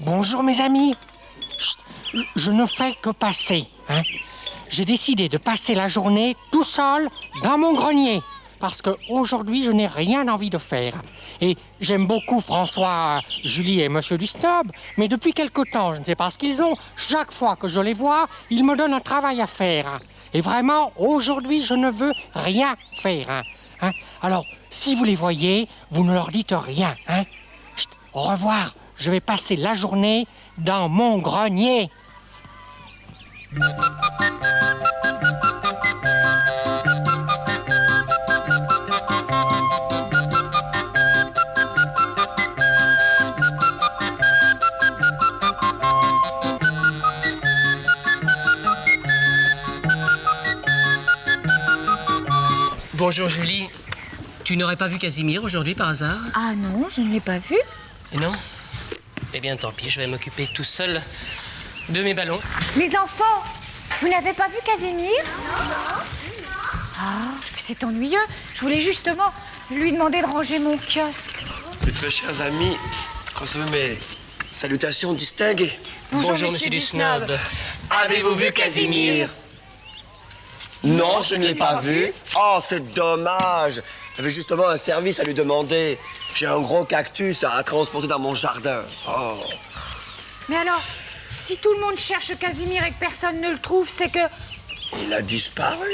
Bonjour mes amis. Chut, je ne fais que passer. Hein. J'ai décidé de passer la journée tout seul dans mon grenier. Parce qu'aujourd'hui, je n'ai rien envie de faire. Et j'aime beaucoup François, Julie et Monsieur du Snob, mais depuis quelque temps, je ne sais pas ce qu'ils ont, chaque fois que je les vois, ils me donnent un travail à faire. Et vraiment, aujourd'hui, je ne veux rien faire. Hein. Alors, si vous les voyez, vous ne leur dites rien. Hein. Chut, au revoir, je vais passer la journée dans mon grenier. Bonjour Julie. Tu n'aurais pas vu Casimir aujourd'hui par hasard? Ah non, je ne l'ai pas vu. Et non? Eh bien tant pis, je vais m'occuper tout seul de mes ballons. Les enfants, vous n'avez pas vu Casimir? Ah, c'est ennuyeux. Je voulais justement lui demander de ranger mon kiosque. Mes très chers amis, recevez mes salutations distinguées. Bonjour Monsieur du Snob. Avez-vous vu Casimir? Non, je ne l'ai pas vu. Oh, c'est dommage. J'avais justement un service à lui demander. J'ai un gros cactus à transporter dans mon jardin. Oh. Mais alors, si tout le monde cherche Casimir et que personne ne le trouve, c'est que... Il a disparu.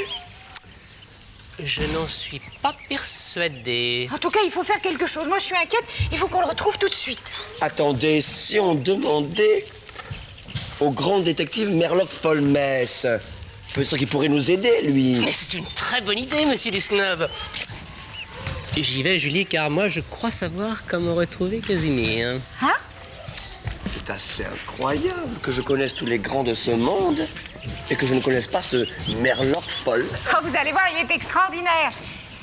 Je n'en suis pas persuadé. En tout cas, il faut faire quelque chose. Moi, je suis inquiète. Il faut qu'on le retrouve tout de suite. Attendez, si on demandait au grand détective Merlock Folmès, peut-être qu'il pourrait nous aider, lui. Mais c'est une très bonne idée, Monsieur du Snob. J'y vais, Julie, car moi, je crois savoir comment retrouver Casimir. Hein? C'est assez incroyable que je connaisse tous les grands de ce monde et que je ne connaisse pas ce Merlock Folmès. Oh, vous allez voir, il est extraordinaire.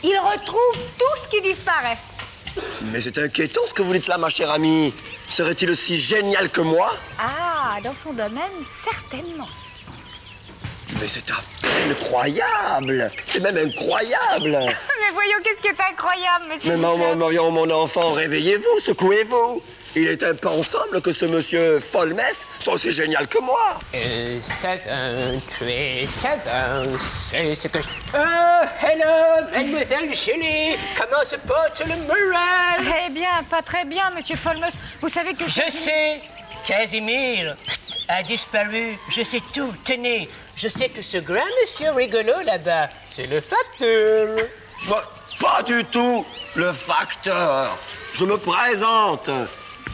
Il retrouve tout ce qui disparaît. Mais c'est inquiétant ce que vous dites là, ma chère amie. Serait-il aussi génial que moi? Ah, dans son domaine, certainement. Mais c'est à peine croyable. C'est même incroyable. Mais voyons, qu'est-ce qui est incroyable, monsieur Mais Duchamp. mon enfant, réveillez-vous, secouez-vous. Il est impensable que ce monsieur Folmès soit aussi génial que moi. 7, 3, 7, c'est ce que je... hello, mademoiselle Julie. Comment se porte le moral? Eh bien, pas très bien, monsieur Folmès. Vous savez que... Je sais, Casimir a disparu. Je sais tout, tenez. Je sais que ce grand monsieur rigolo là-bas, c'est le facteur. Pas du tout, le facteur. Je me présente.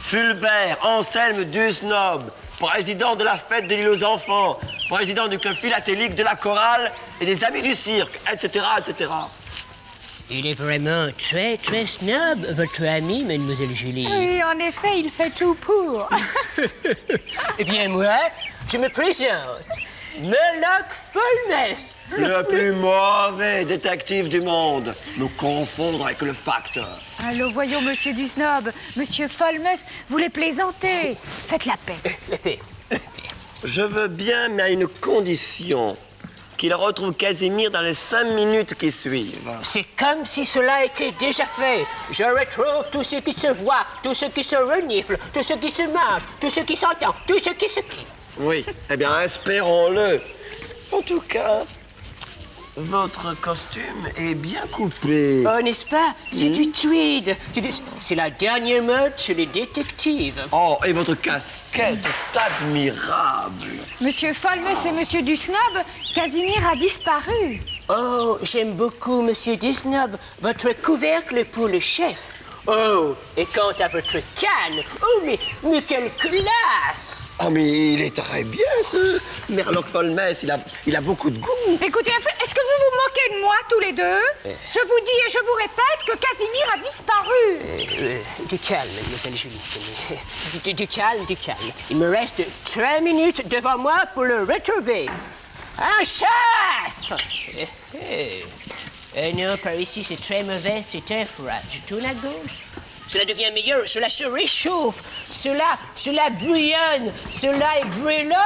Fulbert Anselme du Snob, président de la fête de l'île aux enfants, président du club philatélique, de la chorale et des amis du cirque, etc., etc. Il est vraiment très, très snob, votre ami, mademoiselle Julie. Oui, en effet, il fait tout pour. Eh bien, moi, je me présente. Merlock Folmès. Le plus mauvais détective du monde. Me confondre avec le facteur. Allô, voyons, monsieur du Snob. Monsieur Folmès, vous les plaisantez. Faites la paix. La paix. Je veux bien, mais à une condition. Qu'il retrouve Casimir dans les 5 minutes qui suivent. C'est comme si cela était déjà fait. Je retrouve tout ce qui se voit, tout ce qui se renifle, tout ce qui se mange, tout ce qui s'entend, tout ce qui se quitte. Oui, eh bien, espérons-le. En tout cas, votre costume est bien coupé. Oh, n'est-ce pas? C'est du tweed. C'est la dernière mode chez les détectives. Oh, et votre casquette est admirable. Monsieur Folmès et monsieur du Snob, Casimir a disparu. Oh, j'aime beaucoup, monsieur Disnob, votre couvercle pour le chef. Oh, et quant à votre canne, oh, mais quelle classe! Oh, mais il est très bien, ce Merlock Folmès. Il a beaucoup de goût. Écoutez, est-ce que vous vous moquez de moi, tous les deux? Je vous dis et je vous répète que Casimir a disparu. Du calme, mademoiselle Julie. Du calme, du calme. Il me reste 3 minutes devant moi pour le retrouver. En chasse! Non, par ici, c'est très mauvais, c'est très froid. Je tourne à gauche. Cela devient meilleur, cela se réchauffe. Cela bouillonne. Cela est brûlant.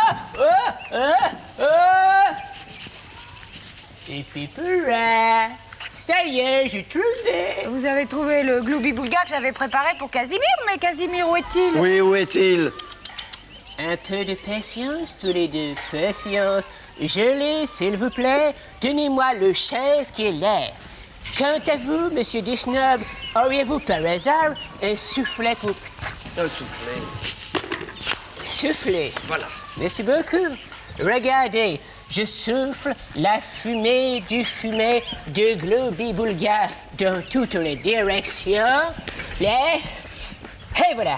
Et puis, là. Ça y est, j'ai trouvé. Vous avez trouvé le gloubi-boulga que j'avais préparé pour Casimir, mais Casimir, où est-il? Oui, où est-il? Un peu de patience, tous les deux. Patience. Gelée, s'il vous plaît. Tenez-moi le chaise qui est là. Quant à vous, monsieur Desnob, auriez-vous par hasard un soufflet pour... Un soufflet. Souffler. Voilà. Merci beaucoup. Regardez, je souffle la fumée du fumet de Globi-Boulga dans toutes les directions. Là, et voilà.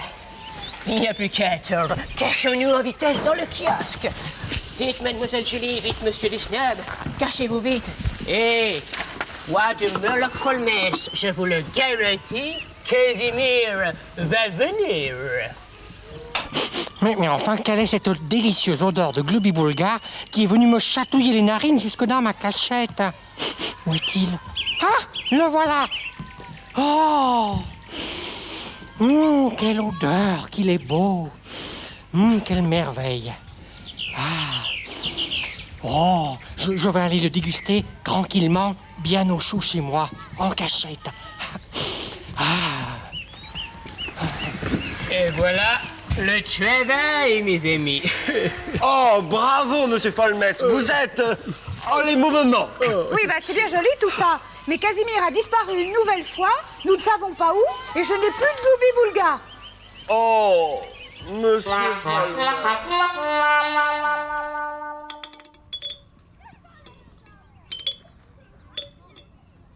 Il n'y a plus qu'à attendre. Cachons-nous en vitesse dans le kiosque. Vite, mademoiselle Julie, vite, monsieur Desnob. Cachez-vous vite. Et, foi de Murloc Holmes, je vous le garantis, Casimir va venir. Mais enfin, quelle est cette délicieuse odeur de Globi-Boulga qui est venue me chatouiller les narines jusque dans ma cachette? Où est-il? Ah, le voilà! Oh! Quelle odeur, qu'il est beau! Quelle merveille! Ah! Oh, je vais aller le déguster tranquillement, bien au chaud chez moi, en cachette. Ah! Et voilà le travail, mes amis. Oh, bravo, monsieur Folmes. Vous êtes... Oh, les mots me manquent. Oui, bah c'est bien joli tout ça. Mais Casimir a disparu une nouvelle fois, nous ne savons pas où, et je n'ai plus de Globi-Boulga. Oh, monsieur Folmes.